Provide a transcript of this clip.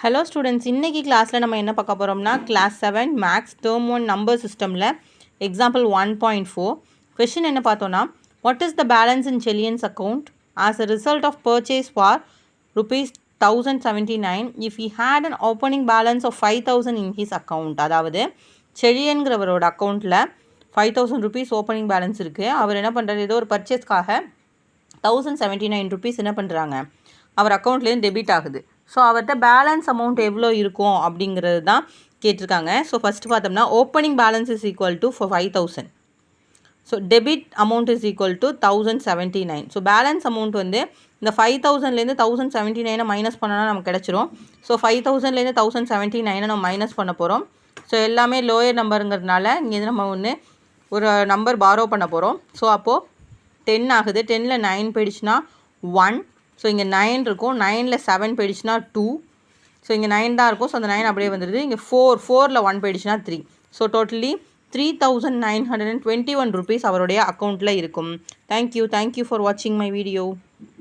Hello students, இன்னைக்கு கிளாஸ்ல நம்ம என்ன பார்க்க போறோம்னா class 7 maths term 1 number systemல example 1.4 question என்ன பார்த்தோம்னா what is the balance in Chelian's account as a result of purchase for rupees 1079 if he had an opening balance of 5000 in his account. அதாவது செலியன்கிறவரோட அக்கவுண்ட்ல 5000 rupees ஓப்பனிங் பேலன்ஸ் இருக்குது. அவர் என்ன பண்ணுறாரு, ஏதோ ஒரு பர்ச்சேஸ்க்காக 1079 rupees என்ன பண்ணுறாங்க அவர் அக்கௌண்ட்லேருந்து டெபிட் ஆகுது. ஸோ அவர்கிட்ட பேலன்ஸ் அமௌண்ட் எவ்வளோ இருக்கும் அப்படிங்கிறது தான் கேட்டிருக்காங்க. ஸோ ஃபஸ்ட்டு பார்த்தோம்னா opening balance is equal to 5000. So debit amount is equal to 1079. So balance amount வந்து இந்த 5000லேருந்து 1079 மைனஸ் பண்ணனா நமக்கு கிடச்சிரும். ஸோ 5000லேருந்து 1079 நம்ம மைனஸ் பண்ண போகிறோம். ஸோ எல்லாமே லோயர் நம்பருங்கிறதுனால இங்கே நம்ம ஒரு நம்பர் பாரோ பண்ண போகிறோம். ஸோ அப்போது 10 ஆகுது. 10ல் 9 போயிடுச்சுன்னா 1. ஸோ இங்கே 9 இருக்கும். 9ல் 7 போயிடுச்சுன்னா 2. ஸோ இங்கே 9 தான் இருக்கும். ஸோ அந்த 9 அப்படியே வந்துடுது. இங்கே 4ல் 1 போயிடுச்சுன்னா 3. ஸோ டோட்டலி 3921 rupees அவருடைய அக்கௌண்ட்டில் இருக்கும். தேங்க்யூ ஃபார் வாட்சிங் மை வீடியோ.